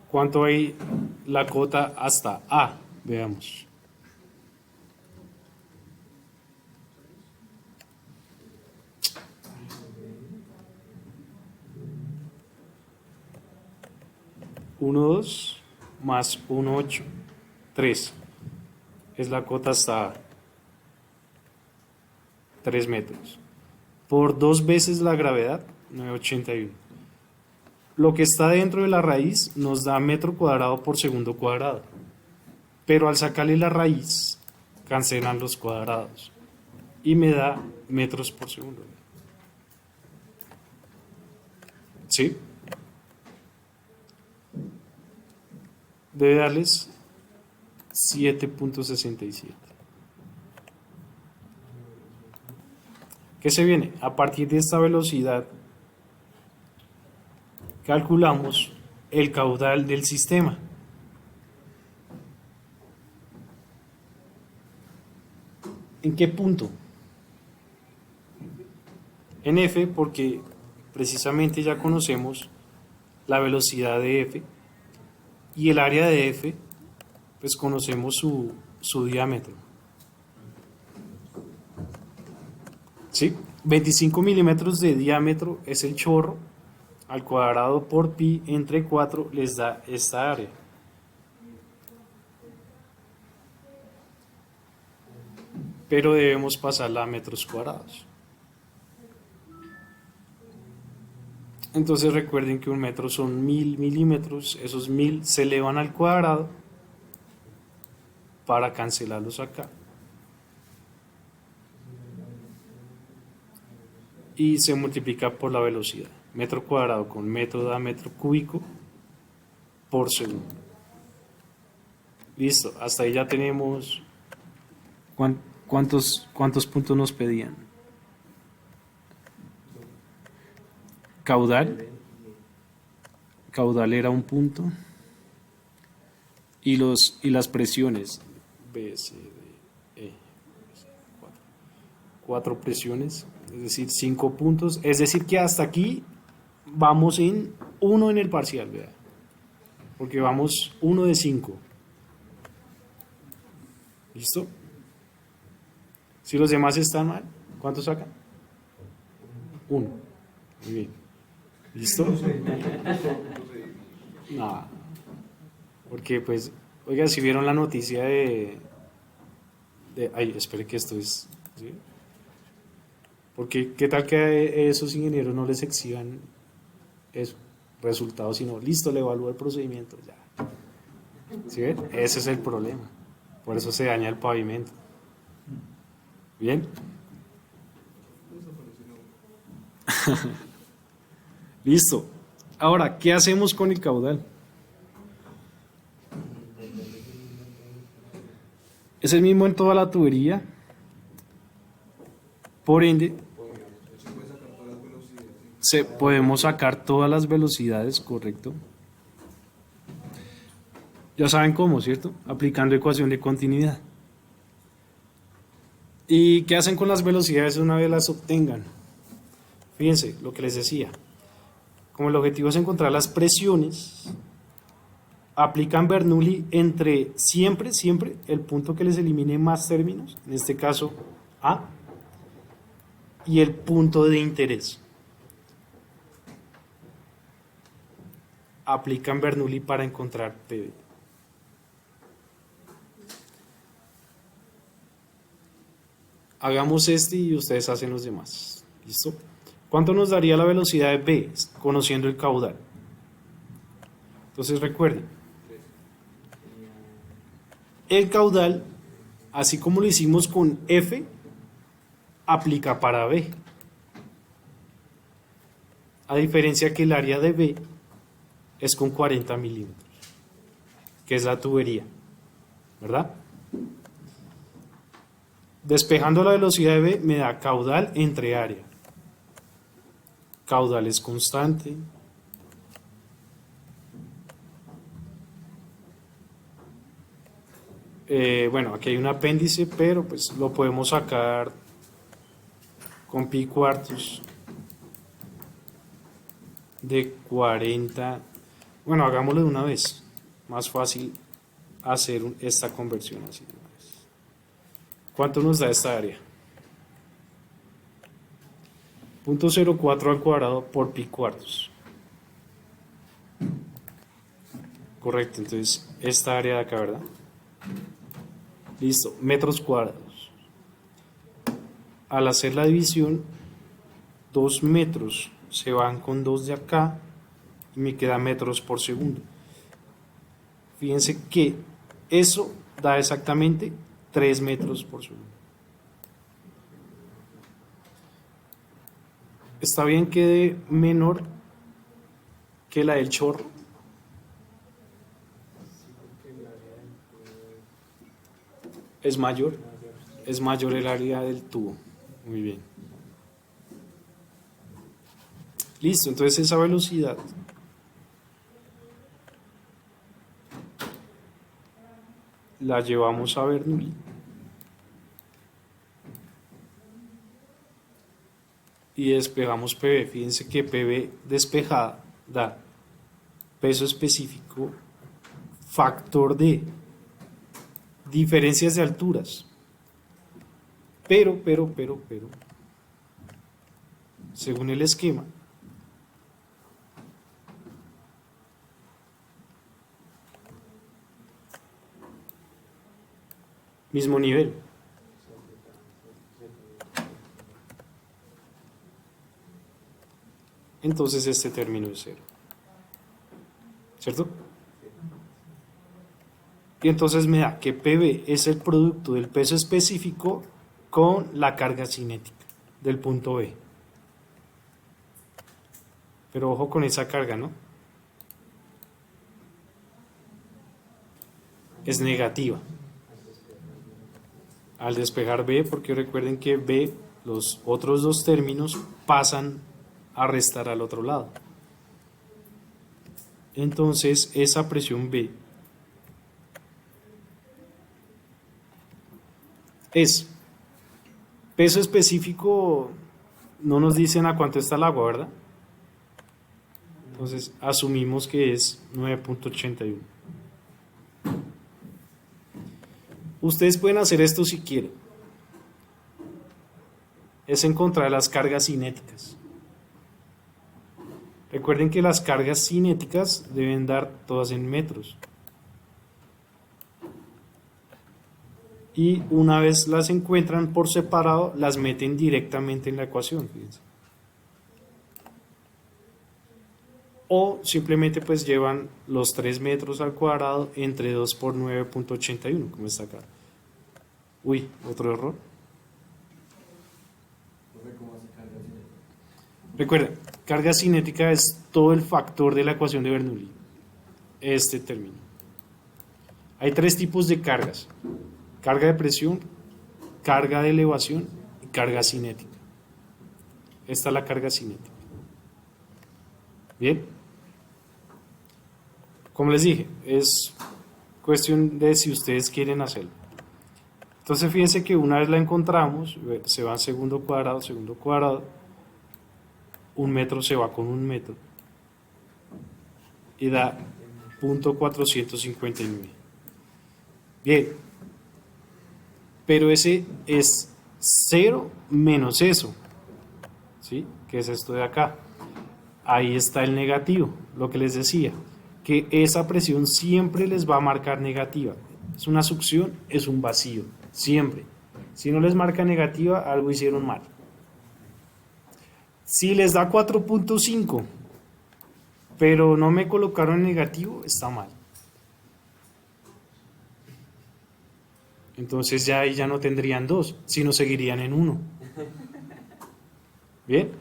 ¿cuánto hay la cota hasta A? Veamos. Uno, 2 más 1, 8, 3. Es la cota hasta A. 3 metros. Por 2 veces la gravedad, 981. Lo que está dentro de la raíz nos da metro cuadrado por segundo cuadrado. Pero al sacarle la raíz, cancelan los cuadrados. Y me da metros por segundo. ¿Sí? Debe darles 7.67. ¿Qué se viene? A partir de esta velocidad calculamos el caudal del sistema. ¿En qué punto? En F, porque precisamente ya conocemos la velocidad de F y el área de F, pues conocemos su diámetro. ¿Sí? 25 milímetros de diámetro es el chorro, al cuadrado por pi entre 4 les da esta área. Pero debemos pasarla a metros cuadrados. Entonces recuerden que un metro son 1000 milímetros, esos 1000 se elevan al cuadrado para cancelarlos acá. Y se multiplica por la velocidad. Metro cuadrado con metro da metro cúbico por segundo. Listo, hasta ahí ya tenemos. ¿Cuántos puntos nos pedían? Caudal. Caudal era un punto. Y las presiones. B, C, D, E. 4 presiones. Es decir, 5 puntos. Es decir, que hasta aquí vamos en 1 en el parcial, ¿verdad? Porque vamos 1 de 5. ¿Listo? Si los demás están mal, ¿cuánto sacan? 1. Muy bien. ¿Listo? No. Porque, pues, oiga, si vieron la noticia ay, espere que esto es. ¿Sí? Porque, ¿qué tal que a esos ingenieros no les exhiban eso, resultados, sino, listo, le evalúa el procedimiento, ya. ¿Sí ven? Ese es el problema. Por eso se daña el pavimento. ¿Bien? Listo. Ahora, ¿qué hacemos con el caudal? Es el mismo en toda la tubería. Por ende, podemos sacar todas las velocidades, correcto. Ya saben cómo, ¿cierto? Aplicando ecuación de continuidad. ¿Y qué hacen con las velocidades una vez las obtengan? Fíjense lo que les decía. Como el objetivo es encontrar las presiones, aplican Bernoulli entre siempre el punto que les elimine más términos, en este caso A, y el punto de interés. Aplican Bernoulli para encontrar PB. Hagamos este y ustedes hacen los demás. ¿Listo? ¿Cuánto nos daría la velocidad de B conociendo el caudal? Entonces recuerden, el caudal así como lo hicimos con F, aplica para B. A diferencia que el área de B es con 40 milímetros, que es la tubería, ¿verdad? Despejando la velocidad de B me da caudal entre área. Caudal es constante. Bueno, aquí hay un apéndice, pero pues lo podemos sacar con pi cuartos de 40. Bueno, hagámoslo de una vez. Más fácil hacer esta conversión así de una vez. ¿Cuánto nos da esta área? 0.04 al cuadrado por pi cuartos. Correcto, entonces esta área de acá, ¿verdad? Listo, metros cuadrados. Al hacer la división, 2 metros se van con 2 de acá y me queda metros por segundo. Fíjense que eso da exactamente 3 metros por segundo. ¿Está bien que dé menor que la del chorro? Es mayor el área del tubo. Muy bien. Listo, entonces esa velocidad la llevamos a Bernoulli. Y despejamos PV. Fíjense que PV despejada da peso específico, factor de diferencias de alturas. Pero, según el esquema, mismo nivel. Entonces este término es 0. ¿Cierto? Y entonces me da que PV es el producto del peso específico con la carga cinética del punto B. Pero ojo con esa carga, ¿no? Es negativa al despejar B, porque recuerden que B, los otros dos términos pasan a restar al otro lado. Entonces esa presión B es peso específico, no nos dicen a cuánto está el agua, ¿verdad? Entonces asumimos que es 9.81. Ustedes pueden hacer esto si quieren. Es encontrar las cargas cinéticas. Recuerden que las cargas cinéticas deben dar todas en metros. Y una vez las encuentran por separado, las meten directamente en la ecuación. Fíjense. O simplemente pues llevan los 3 metros al cuadrado entre 2 por 9.81, como está acá. Uy, otro error. Recuerda, carga cinética es todo el factor de la ecuación de Bernoulli. Este término. Hay 3 tipos de cargas. Carga de presión, carga de elevación y carga cinética. Esta es la carga cinética. Bien. Como les dije, es cuestión de si ustedes quieren hacerlo. Entonces fíjense que una vez la encontramos, se va en segundo cuadrado, 1 metro se va con 1 metro y da 0.459. Bien, pero ese es 0 menos eso, ¿sí? ¿Qué es esto de acá? Ahí está el negativo, lo que les decía, que esa presión siempre les va a marcar negativa. Es una succión, es un vacío, siempre. Si no les marca negativa, algo hicieron mal. Si les da 4.5, pero no me colocaron negativo, está mal. Entonces ya ahí ya no tendrían 2, sino seguirían en 1. Bien.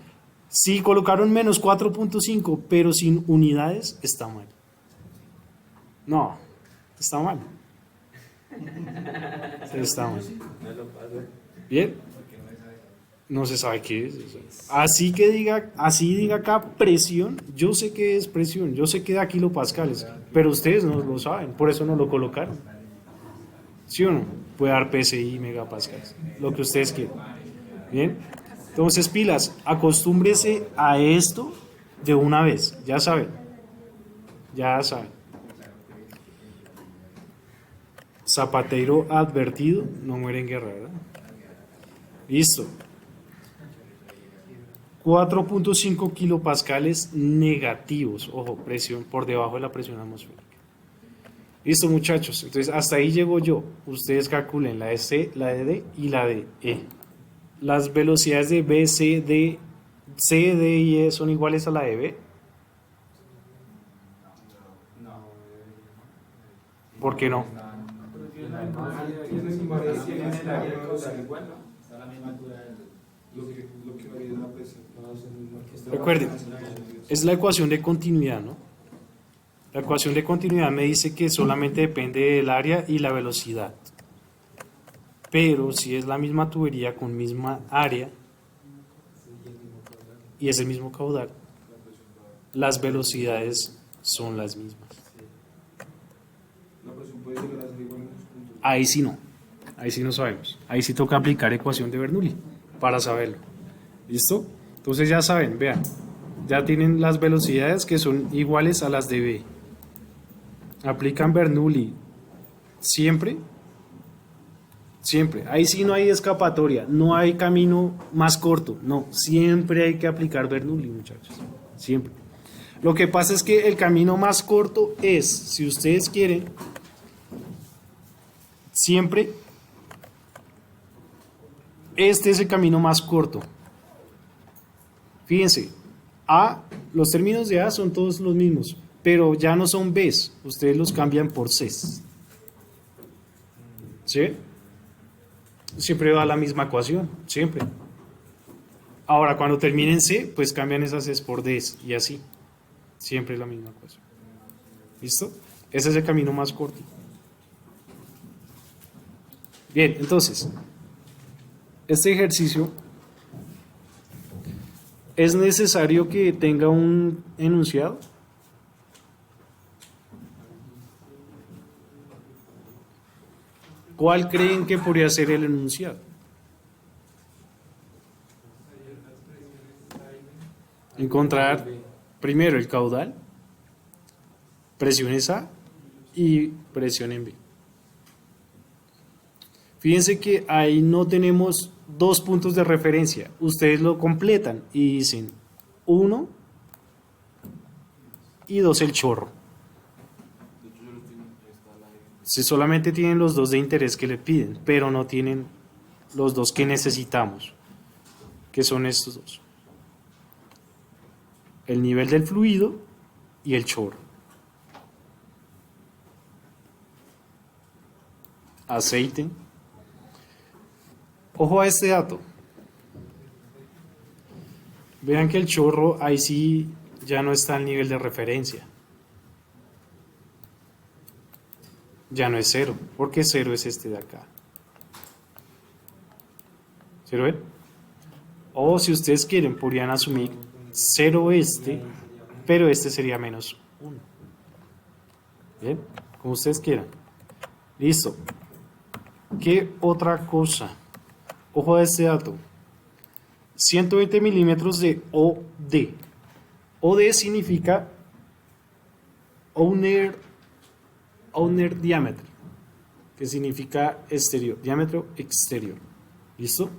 Si colocaron menos 4.5, pero sin unidades, está mal. No, está mal. Está mal. Bien. No se sabe qué es. Así diga acá presión, yo sé que es presión, yo sé que da kilopascales, pero ustedes no lo saben, por eso no lo colocaron. ¿Sí o no? Puede dar PSI, megapascales, lo que ustedes quieran. Bien. Entonces, pilas, acostúmbrese a esto de una vez, ya saben. Ya saben. Zapatero advertido, no muere en guerra, ¿verdad? Listo. 4.5 kilopascales negativos. Ojo, presión por debajo de la presión atmosférica. Listo, muchachos. Entonces, hasta ahí llego yo. Ustedes calculen la de C, la de D y la de E. Las velocidades de B, C, D y E son iguales a la de B. ¿Por qué no? Lo que varía es la presión. Recuerden, es la ecuación de continuidad, ¿no? La ecuación de continuidad me dice que solamente depende del área y la velocidad. Pero si es la misma tubería con misma área y es el mismo caudal, las velocidades son las mismas. La presión puede llegar a ser igual en los puntos. Ahí sí no. Ahí sí no sabemos. Ahí sí toca aplicar ecuación de Bernoulli para saberlo. ¿Listo? Entonces ya saben, vean. Ya tienen las velocidades que son iguales a las de B. Aplican Bernoulli siempre. Siempre. Ahí sí no hay escapatoria. No hay camino más corto. No. Siempre hay que aplicar Bernoulli, muchachos. Siempre. Lo que pasa es que el camino más corto es, si ustedes quieren, siempre, este es el camino más corto. Fíjense, los términos de A son todos los mismos, pero ya no son B's, ustedes los cambian por C's. ¿Sí? Siempre va la misma ecuación, siempre. Ahora, cuando terminen C, pues cambian esas C's por D's y así. Siempre es la misma ecuación. ¿Listo? Ese es el camino más corto. Bien, entonces, este ejercicio es necesario que tenga un enunciado. ¿Cuál creen que podría ser el enunciado? Encontrar primero el caudal, presiones A y presión en B. Fíjense que ahí no tenemos dos puntos de referencia. Ustedes lo completan y dicen 1 y 2 el chorro. Si solamente tienen los dos de interés que le piden, pero no tienen los dos que necesitamos, que son estos dos. El nivel del fluido y el chorro. Aceite. Ojo a este dato. Vean que el chorro ahí sí ya no está al nivel de referencia. Ya no es 0, porque 0 es este de acá. ¿Sí lo ven? O si ustedes quieren, podrían asumir 0 este, pero este sería menos 1. Bien, como ustedes quieran. Listo. ¿Qué otra cosa? Ojo a este dato. 120 milímetros de OD. OD significa Owner Diámetro, que significa exterior, diámetro exterior. ¿Listo?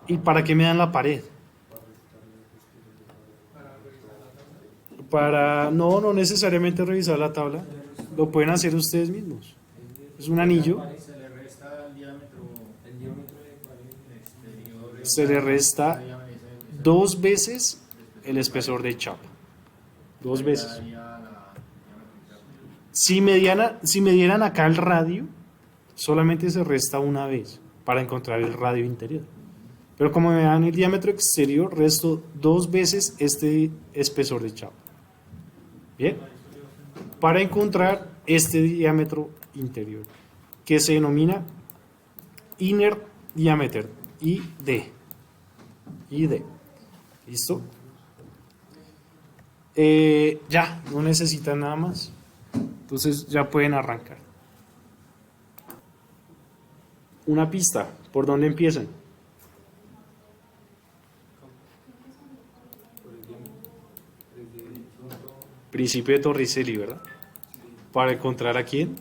¿Y para qué me dan la pared? No necesariamente revisar la tabla, lo pueden hacer ustedes mismos. Es un anillo. Se le resta 2 veces el espesor de chapa. 2 veces. Si me dieran acá el radio, solamente se resta una vez para encontrar el radio interior. Pero como me dan el diámetro exterior, resto 2 veces este espesor de chapa. Bien. Para encontrar este diámetro interior, que se denomina inner diameter, ID. ¿Listo? Ya, no necesitan nada más. Entonces ya pueden arrancar. Una pista, ¿por dónde empiezan? Principio de Torricelli, ¿verdad? Para encontrar a quién?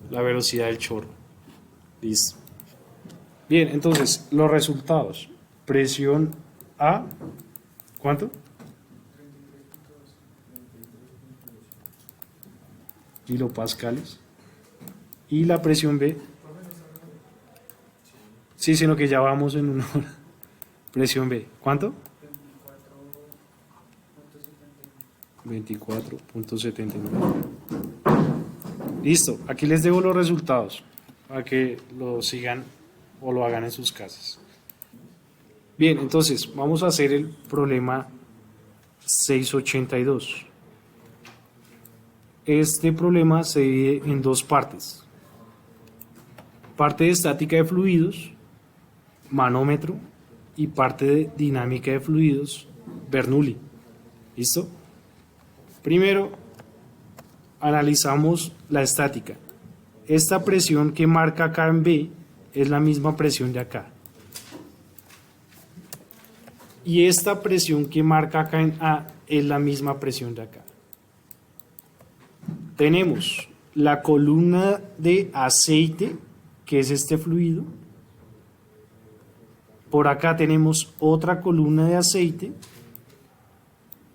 La velocidad del chorro. Listo. Bien, entonces, los resultados. Presión A, ¿cuánto? Kilopascales. Y la presión B. Sí, sino que ya vamos en una hora. Presión B, ¿cuánto? 24.79. Listo, aquí les debo los resultados para que lo sigan o lo hagan en sus casas. Bien, entonces vamos a hacer el problema 682. Este problema se divide en 2 partes. Parte de estática de fluidos, manómetro, y parte de dinámica de fluidos, Bernoulli. ¿Listo? Primero, analizamos la estática. Esta presión que marca acá en B es la misma presión de acá. Y esta presión que marca acá en A es la misma presión de acá. Tenemos la columna de aceite, que es este fluido. Por acá tenemos otra columna de aceite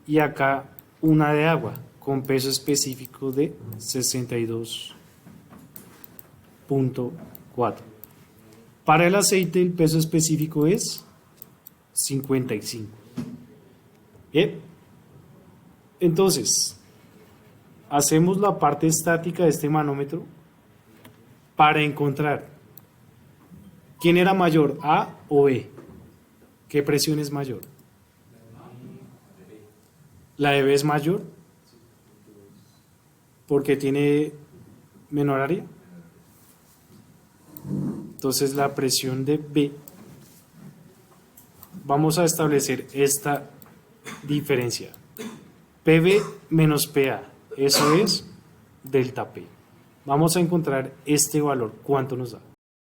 y acá una de agua con peso específico de 62.4. Para el aceite el peso específico es 55. Bien. Entonces, hacemos la parte estática de este manómetro para encontrar quién era mayor, A o B. ¿Qué presión es mayor? La de B es mayor porque tiene menor área. Entonces la presión de B, vamos a establecer esta diferencia. PB menos PA, eso es delta P. Vamos a encontrar este valor, ¿cuánto nos da?